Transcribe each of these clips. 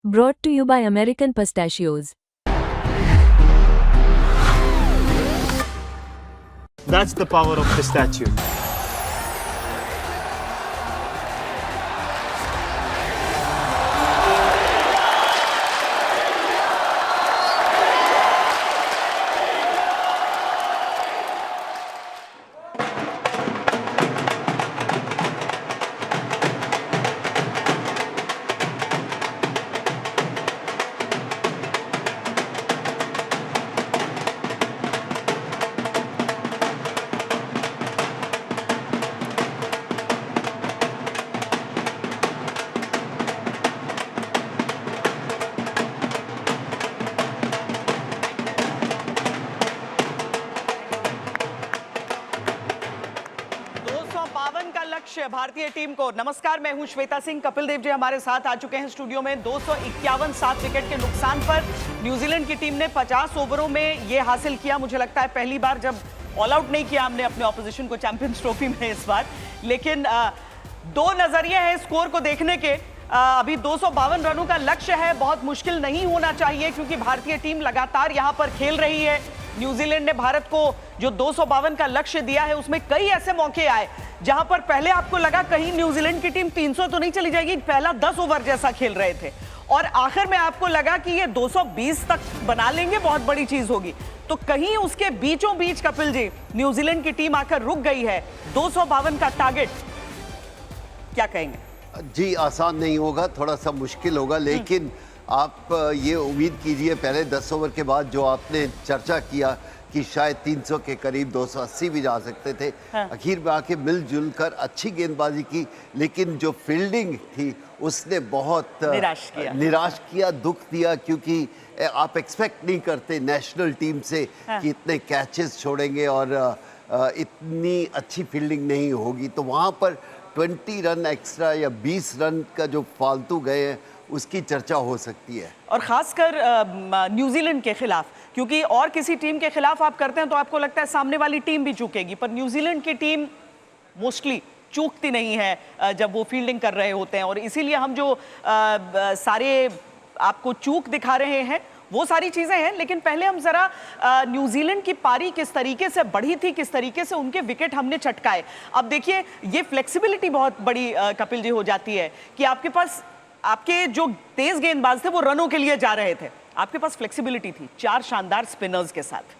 Brought to you by American Pistachios. That's the power of pistachio. भारतीय team को नमस्कार। मैं हूं श्वेता सिंह। कपिल देव जी हमारे साथ आ चुके हैं स्टूडियो में। 251 7 विकेट के नुकसान पर न्यूजीलैंड की टीम ने 50 ओवरों में ये हासिल किया। मुझे लगता है पहली बार जब ऑल आउट नहीं किया हमने अपने ऑपोजिशन को चैंपियंस ट्रॉफी में इस बार। लेकिन दो नजरिए हैं स्कोर को देखने के। अभी 252 रनों का लक्ष्य है, बहुत मुश्किल नहीं होना चाहिए क्योंकि भारतीय टीम लगातार यहां पर खेल रही है। न्यूजीलैंड ने भारत को जो 252 का लक्ष्य दिया है उसमें कई ऐसे मौके आए जहां पर पहले आपको लगा कहीं न्यूजीलैंड की टीम 300 तो नहीं चली जाएगी, पहला 10 ओवर जैसा खेल रहे थे और आखिर में आपको लगा कि ये 220 तक बना लेंगे, बहुत बड़ी चीज होगी। तो कहीं उसके बीचों बीच कपिल जी न्यूजीलैंड की टीम आकर रुक गई है। 252 का टारगेट क्या कहेंगे? जी आसान नहीं होगा, थोड़ा सा मुश्किल होगा, लेकिन आप ये उम्मीद कीजिए पहले 10 ओवर के बाद जो आपने चर्चा किया कि शायद 300 के करीब 280 भी जा सकते थे। हाँ। आखिर में आके मिलजुल कर अच्छी गेंदबाजी की, लेकिन जो फील्डिंग थी उसने बहुत निराश किया, दुख दिया, क्योंकि आप एक्सपेक्ट नहीं करते नेशनल टीम से हाँ। कि इतने कैचेस छोड़ेंगे और इतनी अच्छी फील्डिंग नहीं होगी। तो वहाँ पर 20 रन एक्स्ट्रा या 20 रन का जो फालतू गए हैं उसकी चर्चा हो सकती है, और खासकर न्यूजीलैंड के खिलाफ, क्योंकि और किसी टीम के खिलाफ आप करते हैं तो आपको लगता है सामने वाली टीम भी चूकेगी, पर न्यूजीलैंड की टीम मोस्टली चूकती नहीं है जब वो फील्डिंग कर रहे होते हैं। और इसीलिए हम जो सारे आपको चूक दिखा रहे हैं वो सारी चीजें हैं। लेकिन पहले हम जरा न्यूजीलैंड की पारी किस तरीके से बढ़ी थी, किस तरीके से उनके विकेट हमने चटकाए। अब देखिए ये फ्लेक्सिबिलिटी बहुत बड़ी कपिल जी हो जाती है कि आपके पास आपके जो तेज गेंदबाज थे वो रनों के लिए जा रहे थे, आपके पास फ्लेक्सिबिलिटी थी 4 शानदार स्पिनर्स के साथ।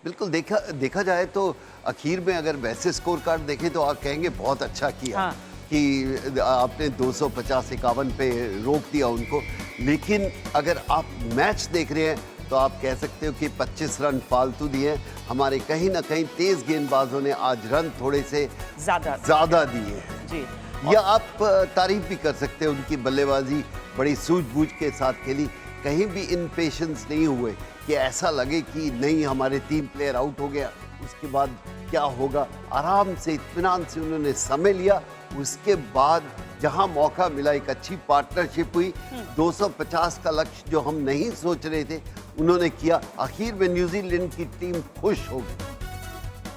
बिल्कुल देखा जाए तो आखिर में अगर वैसे स्कोर कार्ड देखें तो आप कहेंगे बहुत अच्छा किया हाँ। कि आपने 250-51 पे रोक दिया उनको। लेकिन अगर आप मैच देख रहे हैं तो आप कह सकते हो कि 25 रन फालतू दिए। हमारे कहीं ना कहीं तेज गेंदबाजों ने आज रन थोड़े से ज्यादा दिए जी। या आप तारीफ भी कर सकते हैं उनकी बल्लेबाजी बड़ी सूझबूझ के साथ खेली, कहीं भी इनपेशेंस नहीं हुए कि ऐसा लगे कि नहीं हमारे 3 प्लेयर आउट हो गया उसके बाद क्या होगा। आराम से इत्मीनान से उन्होंने समय लिया, उसके बाद जहां मौका मिला एक अच्छी पार्टनरशिप हुई। 250 का लक्ष्य जो हम नहीं सोच रहे थे उन्होंने किया। आखिर में न्यूजीलैंड की टीम खुश हो गई।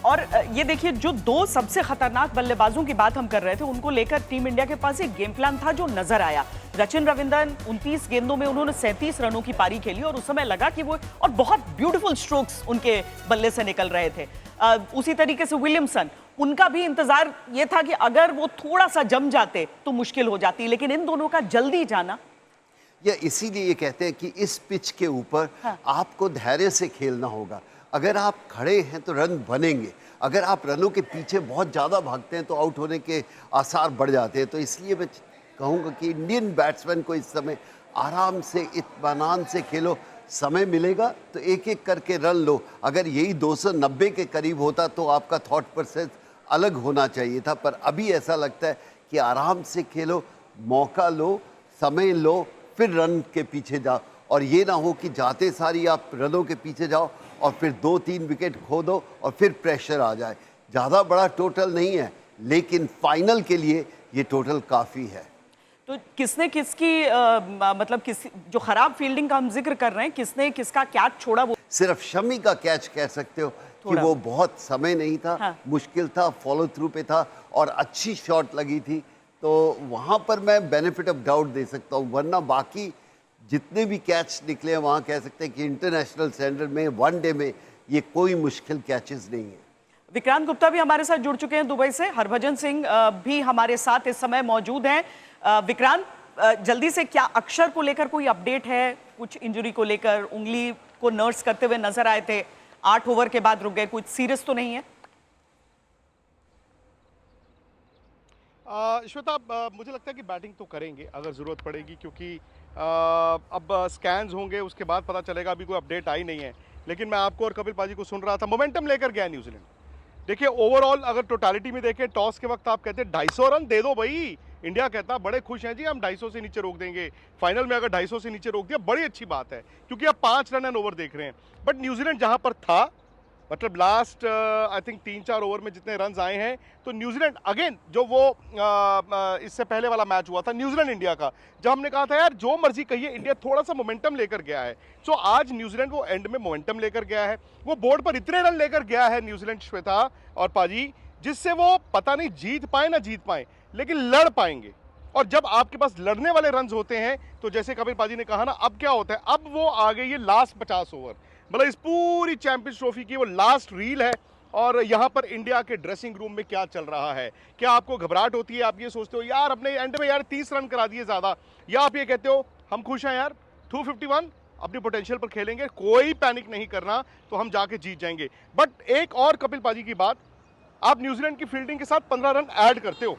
और ये देखिए जो 2 सबसे खतरनाक बल्लेबाजों की बात हम कर रहे थे उनको लेकर टीम इंडिया के पास एक गेम प्लान था जो नजर आया। सचिन रविंद्रन 29 गेंदों में उन्होंने 37 रनों की पारी खेली और उस समय लगा कि वो और बहुत ब्यूटीफुल स्ट्रोक्स उनके बल्ले से निकल रहे थे। उसी तरीके से विलियमसन, उनका भी इंतजार ये था कि अगर वो थोड़ा सा जम जाते तो मुश्किल हो जाती, लेकिन इन दोनों का जल्दी जाना। या इसीलिए ये कहते हैं कि इस पिच के ऊपर हाँ। आपको धैर्य से खेलना होगा। अगर आप खड़े हैं तो रन बनेंगे, अगर आप रनों के पीछे बहुत ज़्यादा भागते हैं तो आउट होने के आसार बढ़ जाते हैं। तो इसलिए मैं कहूँगा कि इंडियन बैट्समैन को इस समय आराम से इत्मीनान से खेलो, समय मिलेगा तो एक एक करके रन लो। अगर यही 290 के करीब होता तो आपका थॉट प्रोसेस अलग होना चाहिए था, पर अभी ऐसा लगता है कि आराम से खेलो, मौका लो, समय लो, फिर रन के पीछे जाओ। और ये ना हो कि जाते सारी आप रनों के पीछे जाओ और फिर 2-3 विकेट खो दो और फिर प्रेशर आ जाए। ज़्यादा बड़ा टोटल नहीं है, लेकिन फाइनल के लिए ये टोटल काफ़ी है। तो किसने किसकी मतलब किस जो खराब फील्डिंग का हम जिक्र कर रहे हैं, किसने किसका कैच छोड़ा? वो सिर्फ शमी का कैच कह सकते हो कि वो बहुत समय नहीं था हाँ। मुश्किल था, फॉलो थ्रू पे था और अच्छी शॉट लगी थी, तो वहाँ पर मैं बेनिफिट ऑफ डाउट दे सकता हूँ। वरना बाकी जितने भी कैच निकले वहाँ कह सकते हैं कि इंटरनेशनल स्टैंडर्ड में वनडे में ये कोई मुश्किल कैचेस नहीं है। विक्रांत गुप्ता भी हमारे साथ जुड़ चुके हैं दुबई से, हरभजन सिंह भी हमारे साथ इस समय मौजूद हैं। विक्रांत, जल्दी से क्या अक्षर को लेकर कोई अपडेट है? कुछ इंजरी को लेकर, उंगली को नर्स करते हुए नजर आए थे, 8 ओवर के बाद रुक गए, कुछ सीरियस तो नहीं है? श्वेता, मुझे लगता है कि बैटिंग तो करेंगे अगर ज़रूरत पड़ेगी, क्योंकि अब स्कैन्स होंगे, उसके बाद पता चलेगा। अभी कोई अपडेट आई नहीं है, लेकिन मैं आपको और कपिल पाजी को सुन रहा था, मोमेंटम लेकर गया न्यूजीलैंड। देखिए, ओवरऑल अगर टोटालिटी में देखें, टॉस के वक्त आप कहते हैं 250 रन दे दो भाई, इंडिया कहता बड़े खुश हैं जी, हम 250 से नीचे रोक देंगे। फाइनल में अगर 250 से नीचे रोक दिया बड़ी अच्छी बात है, क्योंकि आप 5 रन एंड ओवर देख रहे हैं। बट न्यूजीलैंड जहां पर था, मतलब लास्ट आई थिंक 3-4 ओवर में जितने रन्स आए हैं, तो न्यूजीलैंड अगेन जो वो इससे पहले वाला मैच हुआ था न्यूजीलैंड इंडिया का, जब हमने कहा था यार जो मर्जी कहिए इंडिया थोड़ा सा मोमेंटम लेकर गया है। सो आज न्यूजीलैंड वो एंड में मोमेंटम लेकर गया है, वो बोर्ड पर इतने रन लेकर गया है न्यूजीलैंड, श्वेता और पाजी, जिससे वो पता नहीं जीत पाए ना जीत पाए, लेकिन लड़ पाएंगे। और जब आपके पास लड़ने वाले रन्स होते हैं, तो जैसे कपिल पाजी ने कहा ना, अब क्या होता है, अब वो आ गई ये लास्ट 50 ओवर, मतलब इस पूरी चैंपियंस ट्रॉफी की वो लास्ट रील है। और यहाँ पर इंडिया के ड्रेसिंग रूम में क्या चल रहा है? क्या आपको घबराहट होती है? आप ये सोचते हो यार अपने एंड में यार 30 रन करा दिए ज़्यादा, या आप ये कहते हो हम खुश हैं यार 251 अपनी पोटेंशियल पर खेलेंगे, कोई पैनिक नहीं करना, तो हम जाके जीत जाएंगे। बट एक और कपिल पाजी की बात, आप न्यूजीलैंड की फील्डिंग के साथ 15 रन ऐड करते हो,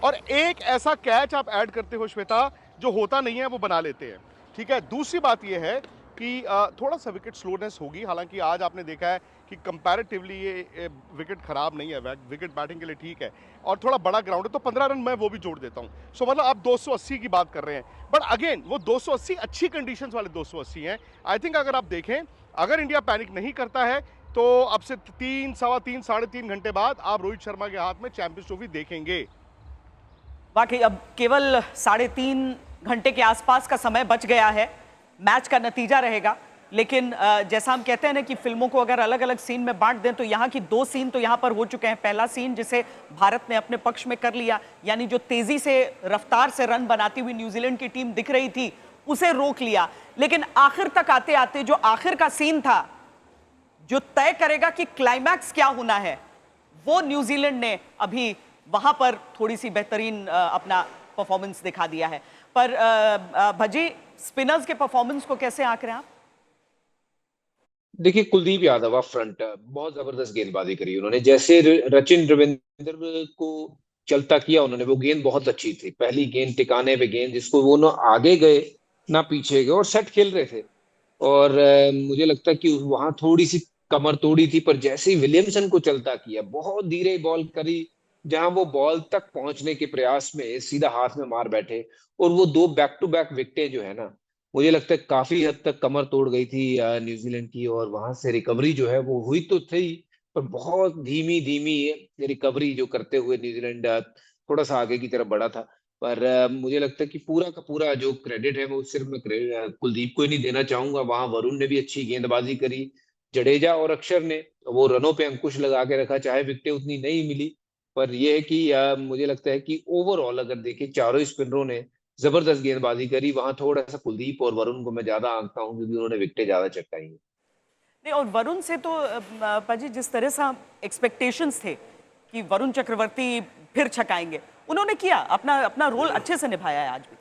और एक ऐसा कैच आप ऐड करते हो श्वेता, जो होता नहीं है वो बना लेते हैं, ठीक है। दूसरी बात ये है कि थोड़ा सा विकेट स्लोनेस होगी, हालांकि आज आपने देखा है कि कंपैरेटिवली ये विकेट खराब नहीं है, विकेट बैटिंग के लिए ठीक है, और थोड़ा बड़ा ग्राउंड है, तो 15 रन मैं वो भी जोड़ देता हूं। सो मतलब आप 280 की बात कर रहे हैं, बट अगेन वो 280 अच्छी कंडीशंस वाले 280 हैं। आई थिंक अगर आप देखें, अगर इंडिया पैनिक नहीं करता है, तो अब से 3, सवा 3, साढ़े 3 घंटे बाद आप रोहित शर्मा के हाथ में चैंपियंस ट्रॉफी देखेंगे। वाकई अब केवल 3.5 घंटे के आसपास का समय बच गया है, मैच का नतीजा रहेगा। लेकिन जैसा हम कहते हैं ना कि फिल्मों को अगर अलग अलग सीन में बांट दें, तो यहाँ की 2 सीन तो यहाँ पर हो चुके हैं। पहला सीन जिसे भारत ने अपने पक्ष में कर लिया, यानी जो तेजी से रफ्तार से रन बनाती हुई न्यूजीलैंड की टीम दिख रही थी, उसे रोक लिया। लेकिन आखिर तक आते आते जो आखिर का सीन था, जो तय करेगा कि क्लाइमैक्स क्या होना है, वो न्यूजीलैंड ने अभी वहां पर थोड़ी सी बेहतरीन अपना परफॉर्मेंस दिखा दिया है। पर भजी, स्पिनर्स के परफॉर्मेंस को कैसे आंक रहे हैं आप? देखिए, कुलदीप यादव फ्रंट बहुत जबरदस्त गेंदबाजी करी उन्होंने, जैसे रचिन रविंद्र को चलता किया उन्होंने, वो गेंद बहुत अच्छी थी। पहली गेंद टिकाने पे गेंद, जिसको वो ना आगे गए ना पीछे गए, और सेट खेल रहे थे। और मुझे लगता है कि वहां थोड़ी सी कमर तोड़ी थी, पर जैसे ही विलियमसन को चलता किया, बहुत धीरे बॉल करी, जहां वो बॉल तक पहुंचने के प्रयास में सीधा हाथ में मार बैठे, और वो 2 बैक टू बैक विकेटें जो है ना, मुझे लगता है काफी हद तक कमर तोड़ गई थी न्यूजीलैंड की। और वहां से रिकवरी जो है वो हुई तो थी, पर बहुत धीमी धीमी रिकवरी जो करते हुए न्यूजीलैंड थोड़ा सा आगे की तरफ बढ़ा था। पर मुझे लगता है कि पूरा का पूरा जो क्रेडिट है वो सिर्फ मैं कुलदीप को ही नहीं देना चाहूंगा। वहां वरुण ने भी अच्छी गेंदबाजी करी, जडेजा और अक्षर ने वो रनों पे अंकुश लगा के रखा, चाहे विकेटें उतनी नहीं मिली। पर यह है कि मुझे लगता है कि ओवरऑल अगर देखें, चारों ही स्पिनरों ने जबरदस्त गेंदबाजी करी। वहां थोड़ा सा कुलदीप और वरुण को मैं ज्यादा आंकता हूं, क्योंकि उन्होंने विकेटें ज्यादा चटकाई हैं। नहीं, और वरुण से तो पाजी जिस तरह से एक्सपेक्टेशंस थे कि वरुण चक्रवर्ती फिर छकाएंगे, उन्होंने किया, अपना रोल अच्छे से निभाया है आज भी।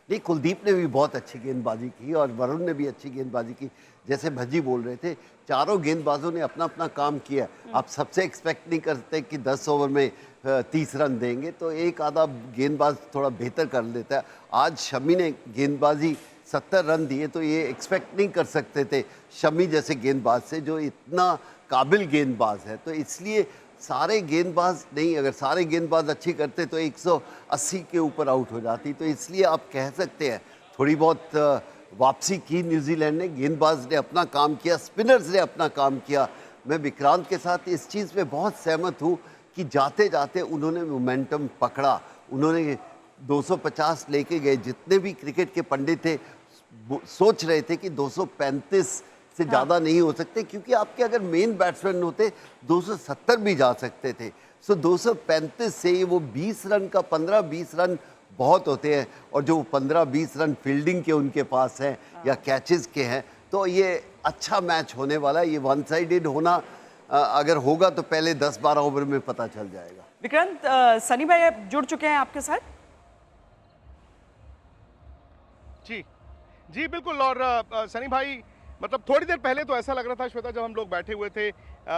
नहीं, कुलदीप ने भी बहुत अच्छी गेंदबाजी की और वरुण ने भी अच्छी गेंदबाजी की। जैसे भज्जी बोल रहे थे, चारों गेंदबाजों ने अपना अपना काम किया। आप सबसे एक्सपेक्ट नहीं करते कि 10 ओवर में 30 रन देंगे, तो एक आधा गेंदबाज थोड़ा बेहतर कर लेता है। आज शमी ने गेंदबाजी 70 रन दिए, तो ये एक्सपेक्ट नहीं कर सकते थे शमी जैसे गेंदबाज से, जो इतना काबिल गेंदबाज है। तो इसलिए सारे गेंदबाज नहीं, अगर सारे गेंदबाज अच्छी करते तो 180 के ऊपर आउट हो जाती। तो इसलिए आप कह सकते हैं थोड़ी बहुत वापसी की न्यूजीलैंड ने, गेंदबाज ने अपना काम किया, स्पिनर्स ने अपना काम किया। मैं विक्रांत के साथ इस चीज़ में बहुत सहमत हूँ कि जाते जाते उन्होंने मोमेंटम पकड़ा, उन्होंने 250 लेके गए। जितने भी क्रिकेट के पंडित थे सोच रहे थे कि 235 से ज़्यादा नहीं हो सकते, क्योंकि आपके अगर मेन बैट्समैन होते 270 भी जा सकते थे। सो 235 से वो 20 रन का 15-20 रन बहुत होते हैं, और जो 15-20 रन फील्डिंग के उनके पास हैं या कैचेस के हैं, तो ये अच्छा मैच होने वाला है। ये वन साइडेड होना अगर होगा तो पहले 10-12 ओवर में पता चल जाएगा। विक्रांत, सनी भाई अब जुड़ चुके हैं आपके साथ। जी जी बिल्कुल। और सनी भाई, मतलब थोड़ी देर पहले तो ऐसा लग रहा था श्वेता, जब हम लोग बैठे हुए थे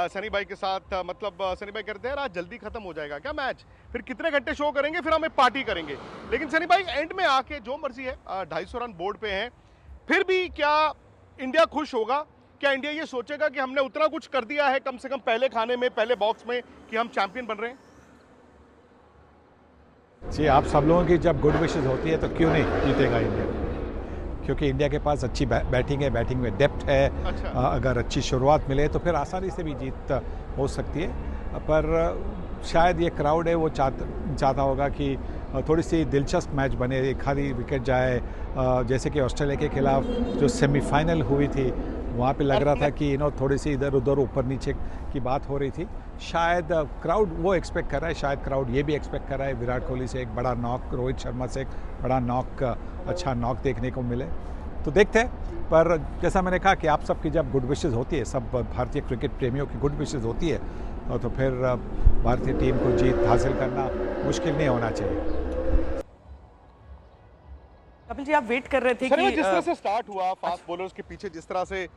सनी भाई के साथ, मतलब सनी भाई कहते हैं आज जल्दी खत्म हो जाएगा क्या मैच, फिर कितने घंटे शो करेंगे, फिर हमें पार्टी करेंगे। लेकिन सनी भाई एंड में आके जो मर्जी है, 250 रन बोर्ड पे हैं, फिर भी क्या इंडिया खुश होगा? क्या इंडिया ये सोचेगा कि हमने उतना कुछ कर दिया है कम से कम पहले खाने में, पहले बॉक्स में, कि हम चैंपियन बन रहे हैं? जी, आप सब लोगों की जब गुड विशेस होती है तो क्यों नहीं जीतेगा इंडिया, क्योंकि इंडिया के पास अच्छी बैटिंग है, बैटिंग में डेप्थ है। अच्छा। अगर अच्छी शुरुआत मिले तो फिर आसानी से भी जीत हो सकती है। पर शायद ये क्राउड है वो चाहता होगा कि थोड़ी सी दिलचस्प मैच बने, एक आधी विकेट जाए। जैसे कि ऑस्ट्रेलिया के खिलाफ जो सेमीफाइनल हुई थी, वहाँ पे लग रहा था कि थोड़ी सी इधर उधर ऊपर नीचे की बात हो रही थी। शायद क्राउड वो एक्सपेक्ट कर रहा है, शायद क्राउड ये भी एक्सपेक्ट कर रहा है विराट कोहली से एक बड़ा नॉक, रोहित शर्मा से एक बड़ा नॉक, अच्छा नॉक देखने को मिले। तो देखते हैं। पर जैसा मैंने कहा कि आप सबकी जब गुड विशेस होती है, सब भारतीय क्रिकेट प्रेमियों की गुड विशेस होती है, तो फिर भारतीय टीम को जीत हासिल करना मुश्किल नहीं होना चाहिए। कपिल जी, आप वेट कर रहे थे सनी भाई, कि जिस तरह से स्टार्ट हुआ फास्ट बॉलर्स के पीछे, जिस तरह से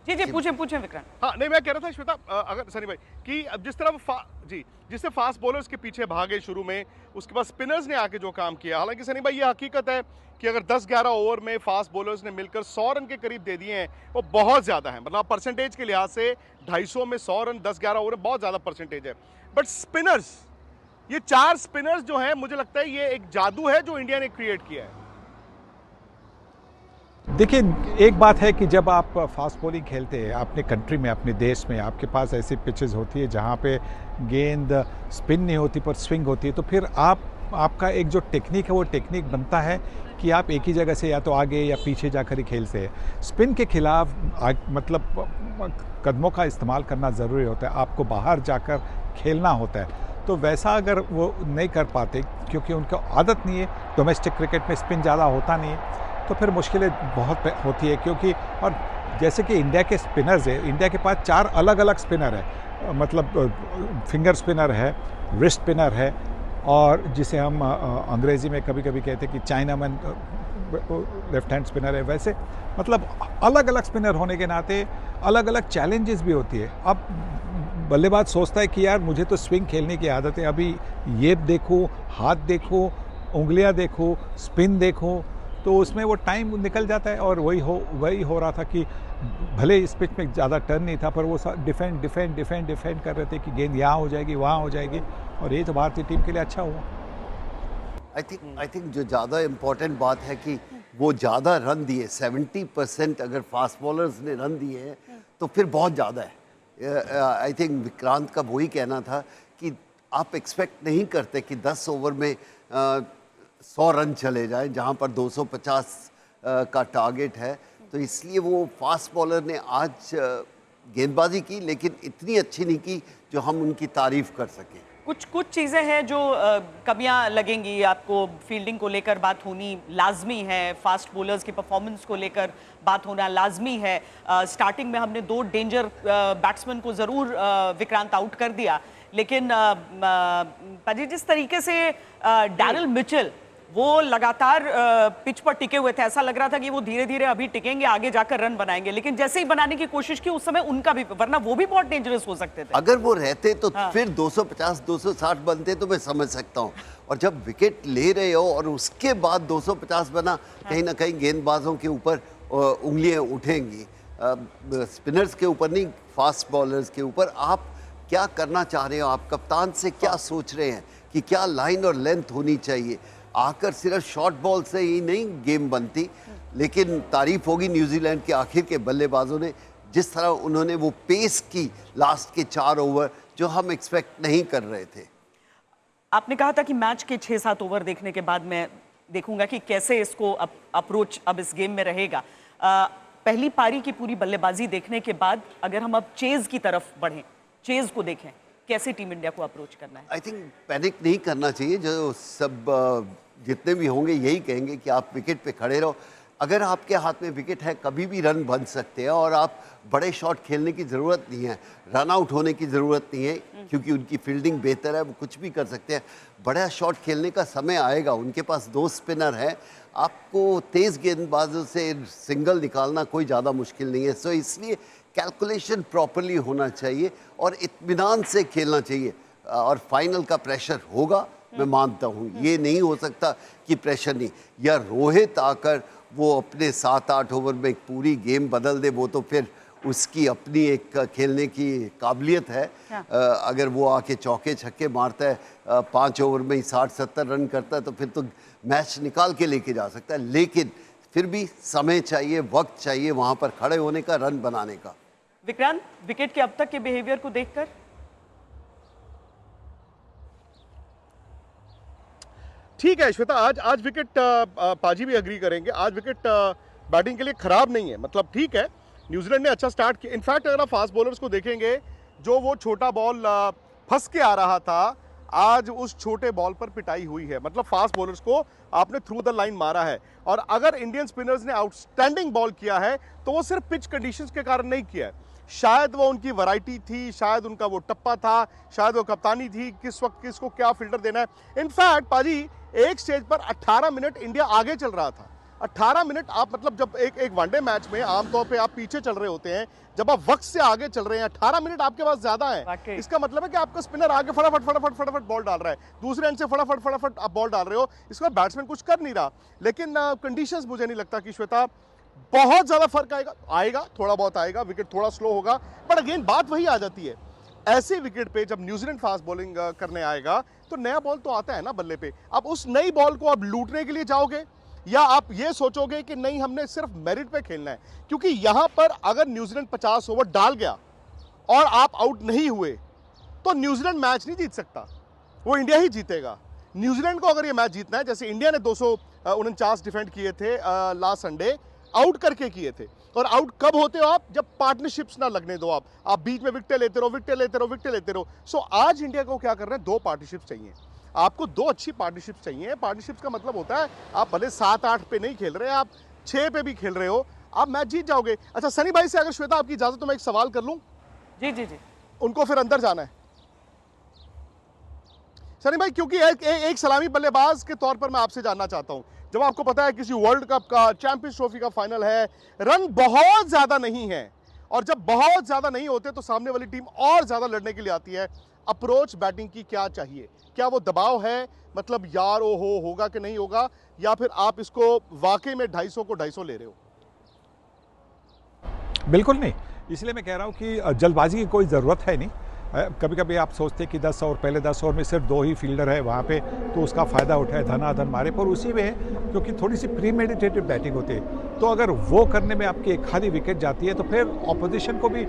जी पूछें विक्रांत। हाँ नहीं, मैं कह रहा था श्वेता, अगर सनी भाई कि अब जिस तरह जिससे फास्ट बॉलर्स के पीछे भागे शुरू में, उसके बाद स्पिनर्स ने आके जो काम किया। हालांकि सनी भाई ये हकीकत है कि अगर 10-11 ओवर में फास्ट बॉलर्स ने मिलकर 100 रन के करीब दे दिए हैं, वो बहुत ज़्यादा है। मतलब परसेंटेज के लिहाज से 250 में 100 रन 10-11 ओवर में बहुत ज़्यादा परसेंटेज है। बट स्पिनर्स, ये 4 स्पिनर्स जो हैं, मुझे लगता है ये एक जादू है जो इंडिया ने क्रिएट किया है। देखिए, एक बात है कि जब आप फास्ट बॉलिंग खेलते हैं अपने कंट्री में, अपने देश में, आपके पास ऐसी पिचेस होती है जहाँ पे गेंद स्पिन नहीं होती पर स्विंग होती है, तो फिर आपका एक जो टेक्निक है वो टेक्निक बनता है कि आप एक ही जगह से या तो आगे या पीछे जाकर ही खेलते हैं। स्पिन के खिलाफ मतलब कदमों का इस्तेमाल करना ज़रूरी होता है, आपको बाहर जाकर खेलना होता है। तो वैसा अगर वो नहीं कर पाते, क्योंकि उनको आदत नहीं है, डोमेस्टिक क्रिकेट में स्पिन ज़्यादा होता नहीं है, तो फिर मुश्किलें बहुत होती है। क्योंकि और जैसे कि इंडिया के स्पिनर्स है, इंडिया के पास 4 अलग अलग स्पिनर है, मतलब फिंगर स्पिनर है, रिस्ट स्पिनर है, और जिसे हम अंग्रेज़ी में कभी कभी कहते हैं कि चाइनामैन लेफ्ट हैंड स्पिनर है। वैसे मतलब अलग अलग स्पिनर होने के नाते अलग अलग चैलेंजेस भी होती है। अब बल्लेबाज सोचता है कि यार मुझे तो स्विंग खेलने की आदत है, अभी ये देखो, हाथ देखो, उंगलियां देखो, स्पिन देखो, तो उसमें वो टाइम निकल जाता है। और वही हो रहा था कि भले इस पिच में ज़्यादा टर्न नहीं था, पर वो डिफेंड कर रहे थे कि गेंद यहाँ हो जाएगी, वहाँ हो जाएगी, और ये तो भारतीय टीम के लिए अच्छा हुआ। आई थिंक जो ज़्यादा इम्पोर्टेंट बात है कि वो ज़्यादा रन दिए, 70% अगर फास्ट बॉलर्स ने रन दिए हैं तो फिर बहुत ज़्यादा है। आई थिंक विक्रांत का वही कहना था कि आप एक्सपेक्ट नहीं करते कि 10 ओवर में 100 रन चले जाए, जहाँ पर 250 का टारगेट है। तो इसलिए वो फास्ट बॉलर ने आज गेंदबाजी की, लेकिन इतनी अच्छी नहीं की जो हम उनकी तारीफ कर सकें। कुछ चीज़ें हैं जो कमियां लगेंगी आपको, फील्डिंग को लेकर बात होनी लाजमी है, फास्ट बॉलर्स की परफॉर्मेंस को लेकर बात होना लाजमी है। स्टार्टिंग में हमने 2 डेंजर बैट्समैन को ज़रूर विक्रांत आउट कर दिया, लेकिन पाजी जिस तरीके से डैरिल मिचेल वो लगातार पिच पर टिके हुए थे, ऐसा लग रहा था कि वो धीरे धीरे अभी टिकेंगे, आगे जाकर रन बनाएंगे, लेकिन जैसे ही बनाने की कोशिश की उस समय उनका भी, वरना वो भी बहुत डेंजरस हो सकते थे। अगर वो रहते तो फिर 250-260 बनते तो मैं समझ सकता हूँ, और जब विकेट ले रहे हो और उसके बाद 250 बना, कहीं ना कहीं गेंदबाजों के ऊपर उंगलियां उठेंगी, स्पिनर्स के ऊपर नहीं, फास्ट बॉलर्स के ऊपर। आप क्या करना चाह रहे हो, आप कप्तान से क्या सोच रहे हैं कि क्या लाइन और लेंथ होनी चाहिए? आकर सिर्फ शॉर्ट बॉल से ही नहीं गेम बनती, लेकिन तारीफ होगी न्यूजीलैंड के आखिर के बल्लेबाजों ने, जिस तरह उन्होंने वो पेस की लास्ट के 4 ओवर जो हम एक्सपेक्ट नहीं कर रहे थे। आपने कहा था कि मैच के 6-7 ओवर देखने के बाद मैं देखूंगा कि कैसे इसको अप्रोच अब इस गेम में रहेगा। पहली पारी की पूरी बल्लेबाजी देखने के बाद अगर हम अब चेज की तरफ बढ़ें, चेज को देखें, कैसे टीम इंडिया को अप्रोच करना है? आई थिंक पैनिक नहीं करना चाहिए। जो सब जितने भी होंगे यही कहेंगे कि आप विकेट पे खड़े रहो। अगर आपके हाथ में विकेट है कभी भी रन बन सकते हैं और आप बड़े शॉट खेलने की ज़रूरत नहीं है, रन आउट होने की ज़रूरत नहीं है, क्योंकि उनकी फील्डिंग बेहतर है, वो कुछ भी कर सकते हैं। बड़ा शॉट खेलने का समय आएगा, उनके पास 2 स्पिनर हैं, आपको तेज़ गेंदबाजों से सिंगल निकालना कोई ज़्यादा मुश्किल नहीं है। सो इसलिए कैलकुलेशन प्रॉपरली होना चाहिए और इत्मीनान से खेलना चाहिए। और फाइनल का प्रेशर होगा, मैं मानता हूँ। ये नहीं हो सकता कि प्रेशर नहीं, या रोहित आकर वो अपने 7-8 ओवर में एक पूरी गेम बदल दे, वो तो फिर उसकी अपनी एक खेलने की काबिलियत है। अगर वो आके चौके छक्के मारता है, 5 ओवर में ही 60-70 रन करता है, तो फिर तो मैच निकाल के लेके जा सकता है। लेकिन फिर भी समय चाहिए, वक्त चाहिए वहाँ पर खड़े होने का, रन बनाने का। विक्रांत, विकेट के अब तक के बिहेवियर को देखकर ठीक है श्वेता, आज विकेट पाजी भी एग्री करेंगे, आज विकेट बैटिंग के लिए खराब नहीं है। मतलब ठीक है, न्यूजीलैंड ने अच्छा स्टार्ट किया। इनफैक्ट अगर आप फास्ट बॉलर्स को देखेंगे, जो वो छोटा बॉल फंस के आ रहा था, आज उस छोटे बॉल पर पिटाई हुई है। मतलब फास्ट बॉलर्स को आपने थ्रू द लाइन मारा है। और अगर इंडियन स्पिनर्स ने आउटस्टैंडिंग बॉल किया है तो वो सिर्फ पिच कंडीशंस के कारण नहीं किया है। शायद वो उनकी वैरायटी थी, शायद उनका वो टप्पा था, शायद वो कप्तानी थी, किस वक्त किसको क्या फिल्टर देना है। इनफैक्ट पाजी, एक स्टेज पर 18 मिनट इंडिया आगे चल रहा था। 18 मिनट आप, मतलब जब एक वनडे मैच में आमतौर पे आप पीछे चल रहे होते हैं, जब आप वक्त से आगे चल रहे हैं, 18 मिनट आपके पास ज्यादा है। इसका मतलब है कि आपका स्पिनर आगे फटाफट फटाफट फटाफट बॉल डाल रहा है, दूसरे एंड से फटाफट फटाफट आप बॉल डाल रहे हो, इसका बैट्समैन कुछ कर नहीं रहा। लेकिन कंडीशंस मुझे नहीं लगता कि श्वेता बहुत ज्यादा फर्क आएगा, थोड़ा बहुत आएगा, विकेट थोड़ा स्लो होगा, बट अगेन बात वही आ जाती है। ऐसे विकेट पे जब न्यूजीलैंड फास्ट बॉलिंग करने आएगा तो नया बॉल तो आता है ना बल्ले पे। अब उस नई बॉल को आप लूटने के लिए जाओगे, या आप ये सोचोगे कि नहीं हमने सिर्फ मेरिट पे खेलना है? क्योंकि यहां पर अगर न्यूजीलैंड 50 ओवर डाल गया और आप आउट नहीं हुए तो न्यूजीलैंड मैच नहीं जीत सकता, वो इंडिया ही जीतेगा। न्यूजीलैंड को अगर ये मैच जीतना है, जैसे इंडिया ने 249 डिफेंड किए थे लास्ट संडे, आउट करके किए थे। और आउट कब होते हो आप? जब पार्टनरशिप्स ना लगने दो आप बीच में विकेट लेते रहो। सो आज इंडिया को क्या कर रहे हैं, 2 पार्टनरशिप्स चाहिए आपको, 2 अच्छी पार्टनरशिप्स चाहिए। पार्टनरशिप्स का मतलब होता है आप भले 7-8 पे नहीं खेल रहे, आप 6 पे भी खेल रहे हो, आप मैच जीत जाओगे। अच्छा सनी भाई से अगर श्वेता आपकी इजाजत तो मैं एक सवाल कर लूं। जी जी जी, उनको फिर अंदर जाना है सनी भाई, क्योंकि एक सलामी बल्लेबाज के तौर पर मैं आपसे जानना चाहता हूं, जब आपको पता है किसी वर्ल्ड कप का, चैंपियंस ट्रॉफी का फाइनल है, रन बहुत ज्यादा नहीं है, और जब बहुत ज्यादा नहीं होते तो सामने वाली टीम और ज्यादा लड़ने के लिए आती है, अप्रोच बैटिंग की क्या चाहिए? क्या वो दबाव है, मतलब यार ओ होगा कि नहीं होगा, या फिर आप इसको वाकई में 250 को 250 ले रहे हो? बिल्कुल नहीं, इसलिए मैं कह रहा हूँ कि जल्दबाजी की कोई ज़रूरत है नहीं। कभी कभी आप सोचते हैं कि 10 ओवर, पहले 10 ओवर में सिर्फ 2 ही फील्डर है वहाँ पे, तो उसका फ़ायदा उठाए, धनाधन मारे, पर उसी में क्योंकि थोड़ी सी प्रीमेडिटेटेड बैटिंग होती है, तो अगर वो करने में आपकी एक आधी विकेट जाती है तो फिर ऑपोजिशन को भी,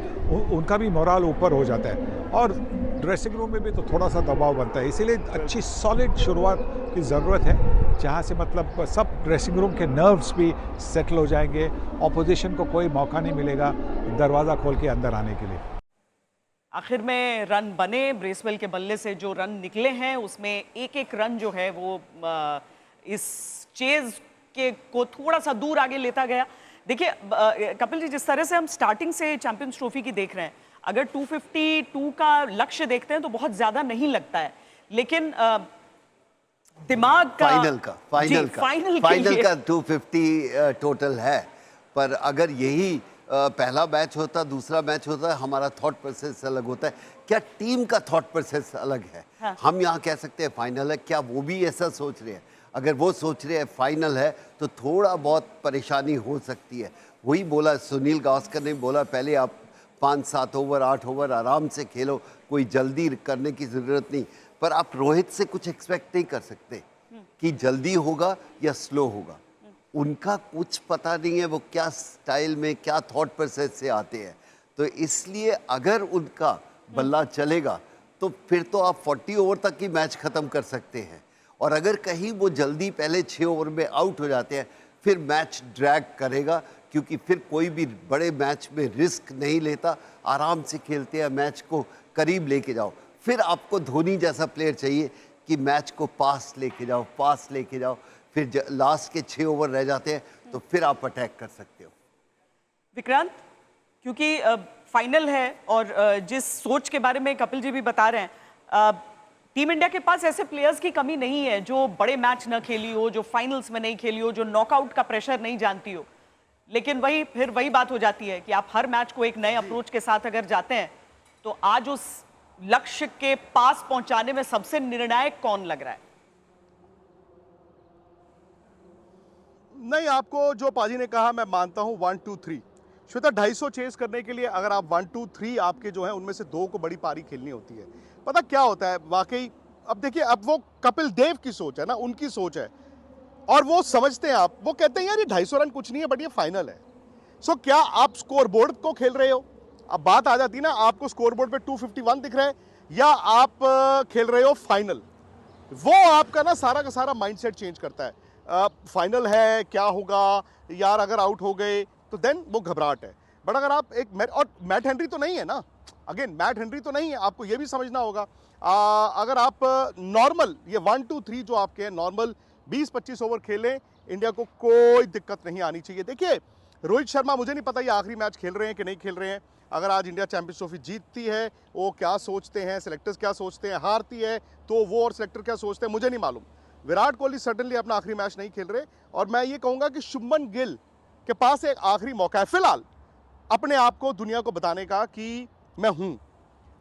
उनका भी मोराल ऊपर हो जाता है, और ड्रेसिंग रूम में भी तो थोड़ा सा दबाव बनता है। इसीलिए अच्छी सॉलिड शुरुआत की ज़रूरत है, जहाँ से मतलब सब ड्रेसिंग रूम के नर्व्स भी सेटल हो जाएंगे, ऑपोजिशन को कोई मौका नहीं मिलेगा दरवाज़ा खोल के अंदर आने के लिए। आखिर में रन बने, ब्रेसवेल के बल्ले से जो रन निकले हैं उसमें एक रन जो है वो इस चेज के को थोड़ा सा दूर आगे लेता गया। देखिए कपिल जी, जिस तरह से हम स्टार्टिंग से चैंपियंस ट्रॉफी की देख रहे हैं, अगर 252 का लक्ष्य देखते हैं तो बहुत ज्यादा नहीं लगता है, लेकिन दिमाग का फाइनल का 250 टोटल है। पर अगर यही पहला मैच होता, दूसरा मैच होता, हमारा थॉट प्रोसेस अलग होता है। क्या टीम का थॉट प्रोसेस अलग है? हाँ। हम यहाँ कह सकते हैं फाइनल है, क्या वो भी ऐसा सोच रहे हैं? अगर वो सोच रहे हैं फाइनल है तो थोड़ा बहुत परेशानी हो सकती है। वही बोला सुनील गावस्कर ने, बोला पहले आप 5-7 ओवर 8 ओवर आराम से खेलो, कोई जल्दी करने की ज़रूरत नहीं। पर आप रोहित से कुछ एक्सपेक्ट नहीं कर सकते कि जल्दी होगा या स्लो होगा। उनका कुछ पता नहीं है वो क्या स्टाइल में, क्या थॉट प्रोसेस से आते हैं। तो इसलिए अगर उनका बल्ला चलेगा तो फिर तो आप 40 ओवर तक ही मैच ख़त्म कर सकते हैं। और अगर कहीं वो जल्दी पहले 6 ओवर में आउट हो जाते हैं, फिर मैच ड्रैग करेगा, क्योंकि फिर कोई भी बड़े मैच में रिस्क नहीं लेता, आराम से खेलते हैं, मैच को करीब लेके जाओ। फिर आपको धोनी जैसा प्लेयर चाहिए कि मैच को पास लेके जाओ, फिर लास्ट के 6 ओवर रह जाते हैं तो फिर आप अटैक कर सकते हो। विक्रांत, क्योंकि फाइनल है और जिस सोच के बारे में कपिल जी भी बता रहे हैं, टीम इंडिया के पास ऐसे प्लेयर्स की कमी नहीं है जो बड़े मैच न खेली हो, जो फाइनल्स में नहीं खेली हो, जो नॉकआउट का प्रेशर नहीं जानती हो। लेकिन वही बात हो जाती है कि आप हर मैच को एक नए अप्रोच के साथ अगर जाते हैं तो आज उस लक्ष्य के पास पहुंचाने में सबसे निर्णायक कौन लग रहा है? नहीं, आपको जो पाजी ने कहा मैं मानता हूं 1 2 3। श्वेता, 250 चेस करने के लिए अगर आप 1 2 3 आपके जो है उनमें से 2 को बड़ी पारी खेलनी होती है। पता क्या होता है वाकई, अब देखिए, अब वो कपिल देव की सोच है ना, उनकी सोच है और वो समझते हैं, आप वो कहते हैं यार ये 250 रन कुछ नहीं है बट ये फाइनल है। सो क्या आप स्कोर बोर्ड को खेल रहे हो? अब बात आ जाती है ना, आपको स्कोर बोर्ड पे 251 दिख रहा है या आप खेल रहे हो फाइनल। वो आपका ना सारा का सारा माइंडसेट चेंज करता है। फाइनल है, क्या होगा यार अगर आउट हो गए, तो देन वो घबराहट है। बट अगर आप और मैट हेनरी तो नहीं है ना, अगेन मैट हेनरी तो नहीं है, आपको ये भी समझना होगा। अगर आप नॉर्मल ये 1 2 3 जो आपके हैं नॉर्मल 20-25 ओवर खेलें, इंडिया को कोई दिक्कत नहीं आनी चाहिए। देखिए, रोहित शर्मा, मुझे नहीं पता ये आखिरी मैच खेल रहे हैं कि नहीं खेल रहे हैं। अगर आज इंडिया चैंपियंस ट्रॉफी जीतती है, वो क्या सोचते हैं, सिलेक्टर्स क्या सोचते हैं, हारती है तो वो और सिलेक्टर क्या सोचते हैं, मुझे नहीं मालूम। विराट कोहली सडनली अपना आखिरी मैच नहीं खेल रहे और मैं ये कहूँगा कि शुभमन गिल के पास एक आखिरी मौका है फिलहाल अपने आप को दुनिया को बताने का कि मैं हूँ।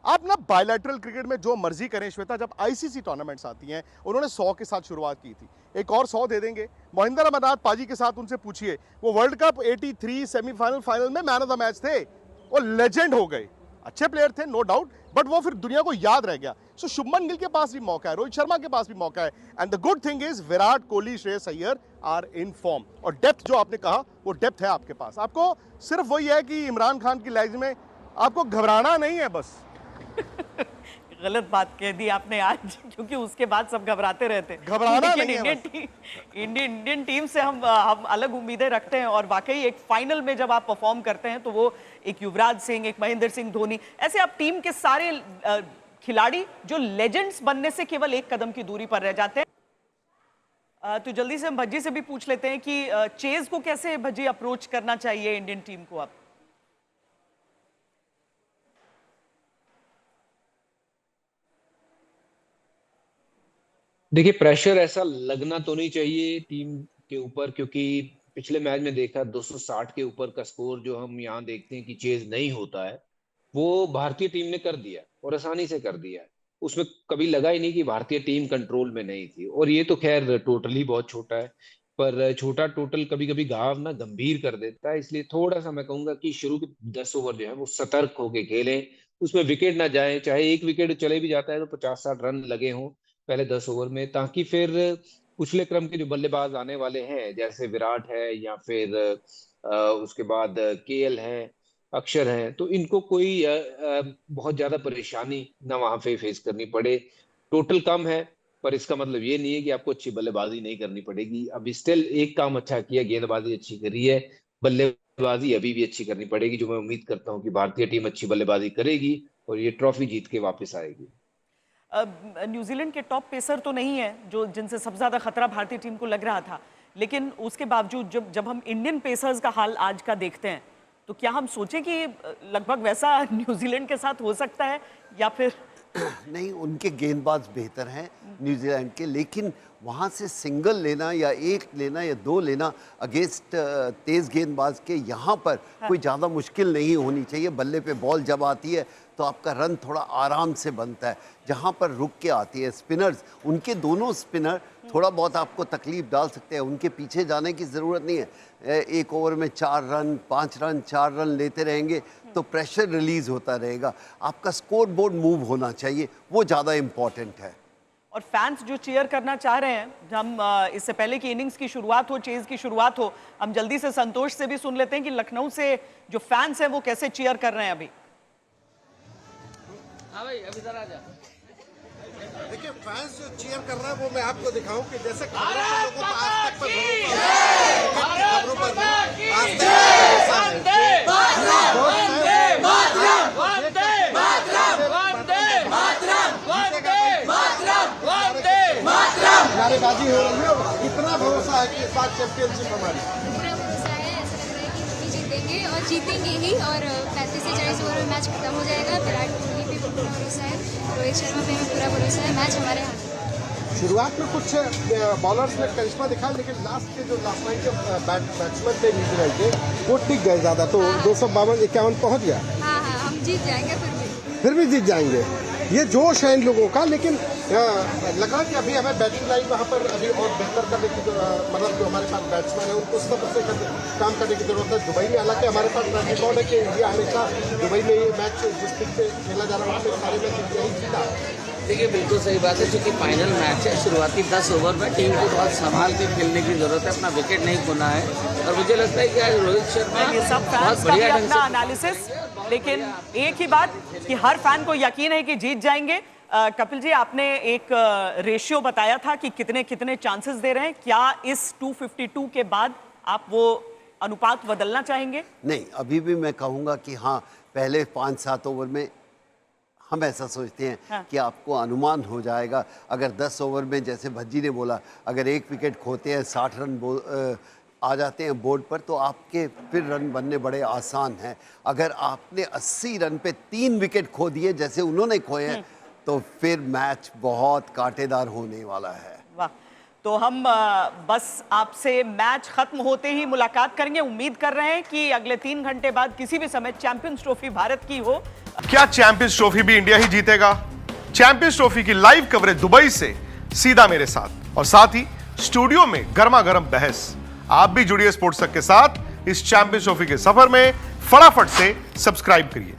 आप ना बायलैटरल क्रिकेट में जो मर्जी करें श्वेता, जब आईसीसी टूर्नामेंट्स आती हैं, उन्होंने 100 के साथ शुरुआत की थी, एक और 100 दे देंगे। मोहिंदर अमरनाथ पाजी के साथ उनसे पूछिए, वो वर्ल्ड कप 83 सेमीफाइनल फाइनल में मैन ऑफ द मैच थे, वो लेजेंड हो गए, अच्छे प्लेयर थे नो डाउट, बट वो फिर दुनिया को याद रह गया। सो शुभमन गिल के पास भी मौका है, रोहित शर्मा के पास भी मौका है, and the good thing is Virat Kohli, Shreyas Iyer are in form. और डेप्थ जो आपने कहा वो डेप्थ है आपके पास। आपको सिर्फ वही है कि इमरान खान की लैंग्वेज में आपको घबराना नहीं है बस। गलत बात कह दी आपने आज, क्योंकि उसके बाद सब घबराते रहते हैं। घबराना लेकिन नहीं है इंडियन टीम से हम अलग उम्मीदें रखते हैं और वाकई एक फाइनल में जब आप परफॉर्म करते हैं तो वो एक युवराज सिंह, एक महेंद्र सिंह धोनी, ऐसे आप टीम के सारे खिलाड़ी जो लेजेंड्स बनने से केवल एक कदम की दूरी पर रह जाते हैं। तो जल्दी से हम भज्जी से भी पूछ लेते हैं कि चेज को कैसे भज्जी अप्रोच करना चाहिए इंडियन टीम को अब? देखिए, प्रेशर ऐसा लगना तो नहीं चाहिए टीम के ऊपर, क्योंकि पिछले मैच में देखा 260 के ऊपर का स्कोर जो हम यहाँ देखते हैं कि चेज नहीं होता है, वो भारतीय टीम ने कर दिया और आसानी से कर दिया है। उसमें कभी लगा ही नहीं कि भारतीय टीम कंट्रोल में नहीं थी। और ये तो खैर टोटल ही बहुत छोटा है, पर छोटा टोटल कभी कभी घाव ना गंभीर कर देता है। इसलिए थोड़ा सा मैं कहूंगा कि शुरू के 10 ओवर जो है वो सतर्क होके खेलें, उसमें विकेट ना जाए, चाहे एक विकेट चले भी जाता है तो 50-60 रन लगे हों पहले 10 ओवर में, ताकि फिर पिछले क्रम के जो बल्लेबाज आने वाले हैं जैसे विराट है या फिर उसके बाद केएल है, अक्षर है, तो इनको कोई बहुत ज्यादा परेशानी ना वहां पे फेस करनी पड़े। टोटल कम है पर इसका मतलब ये नहीं है कि आपको अच्छी बल्लेबाजी नहीं करनी पड़ेगी। अब स्टिल एक काम अच्छा किया, गेंदबाजी अच्छी करी है, बल्लेबाजी अभी भी अच्छी करनी पड़ेगी, जो मैं उम्मीद करता हूँ कि भारतीय टीम अच्छी बल्लेबाजी करेगी और ये ट्रॉफी जीत के वापस आएगी। न्यूजीलैंड के टॉप पेसर तो नहीं है जो जिनसे सबसे ज्यादा खतरा भारतीय टीम को लग रहा था, लेकिन उसके बावजूद जब हम इंडियन पेसर्स का हाल आज का देखते हैं तो क्या हम सोचें कि लगभग वैसा न्यूजीलैंड के साथ हो सकता है या फिर नहीं? उनके गेंदबाज बेहतर हैं न्यूजीलैंड के, लेकिन वहाँ से सिंगल लेना या एक लेना या 2 लेना अगेंस्ट तेज़ गेंदबाज के यहाँ पर कोई ज़्यादा मुश्किल नहीं होनी चाहिए। बल्ले पे बॉल जब आती है तो आपका रन थोड़ा आराम से बनता है। जहाँ पर रुक के आती है स्पिनर्स, उनके दोनों स्पिनर थोड़ा बहुत आपको तकलीफ डाल सकते हैं, उनके पीछे जाने की ज़रूरत नहीं है। एक ओवर में 4 रन 5 रन 4 रन लेते रहेंगे तो प्रेशर रिलीज होता रहेगा। आपका स्कोर बोर्ड मूव होना चाहिए, वो ज़्यादा इम्पॉर्टेंट है। और फैंस जो चीयर करना चाह रहे हैं, हम इससे पहले कि इनिंग्स की शुरुआत हो, चेज की शुरुआत हो, हम जल्दी से संतोष से भी सुन लेते हैं कि लखनऊ से जो फैंस हैं वो कैसे चीयर कर रहे हैं अभी। हाँ भाई, अभी जरा जा। देखिए, फैंस जो चीयर कर रहा है वो मैं आपको दिखाऊं कि जैसे खबरों पर लोगों को आज तक पर खबरों पर आज तक नारेबाजी हो रही है और कितना भरोसा है कि इस बार चैंपियनशिप हमारी? पूरा भरोसा है, ऐसा लग रहा है कि हम ही जीतेंगे और जीतेंगे ही। और 35 से 40 ओवर में मैच खत्म हो जाएगा। विराट कोहली पे पूरा भरोसा है, रोहित शर्मा पे हमें पूरा भरोसा है, मैच हमारे हाथ में। शुरुआत में कुछ बॉलर्स ने करिश्मा दिखाया, लेकिन लास्ट नाइट जो बैट्समैन थे न्यूजीलैंड के वो टिक गए ज़्यादा, तो 252-51 पहुँच गया। हाँ हाँ, हम जीत जाएंगे फिर भी जीत जाएंगे, ये जोश है इन लोगों का। लेकिन लगा कि अभी हमें बैटिंग लाइन वहाँ पर अभी और बेहतर करने की मतलब जो हमारे पास बैट्समैन है उनको सबसे काम करने की जरूरत है। दुबई में हालांकि हमारे पास रिकॉर्ड है कि इंडिया हमेशा दुबई में ये मैच जिस पिच पे खेला जा रहा है वहाँ पे सारे मैच इंडिया ही जीता। देखिए बिल्कुल सही बात है, क्योंकि फाइनल मैच है। शुरुआती 10 ओवर में टीम को बहुत संभाल के खेलने की जरूरत है, अपना विकेट नहीं खोना है। और मुझे लगता है कि आज रोहित शर्मा ये सब बहुत फैंस का भी बढ़िया ढंग अपना से, एनालिसिस, लेकिन एक ही बात कि हर फैन को यकीन है कि जीत जाएंगे। कपिल जी, आपने एक रेशियो बताया था कि कितने कितने चांसेस दे रहे हैं, क्या इस 252 के बाद आप वो अनुपात बदलना चाहेंगे? नहीं, अभी भी मैं कहूँगा कि हाँ, पहले 5-7 ओवर में हम ऐसा सोचते हैं हाँ। कि आपको अनुमान हो जाएगा। अगर 10 ओवर में, जैसे भज्जी ने बोला, अगर एक विकेट खोते हैं 60 रन आ जाते हैं बोर्ड पर, तो आपके फिर रन बनने बड़े आसान हैं। अगर आपने 80 रन पे 3 विकेट खो दिए जैसे उन्होंने खोए हैं, तो फिर मैच बहुत कांटेदार होने वाला है। वाह, तो हम बस आपसे मैच खत्म होते ही मुलाकात करेंगे। उम्मीद कर रहे हैं कि अगले 3 घंटे बाद किसी भी समय चैंपियंस ट्रॉफी भारत की हो। क्या चैंपियंस ट्रॉफी भी इंडिया ही जीतेगा? चैंपियंस ट्रॉफी की लाइव कवरेज दुबई से सीधा मेरे साथ, और साथ ही स्टूडियो में गर्मा गर्म बहस। आप भी जुड़िए स्पोर्ट्स तक के साथ इस चैंपियंस ट्रॉफी के सफर में। फटाफट से सब्सक्राइब करिए।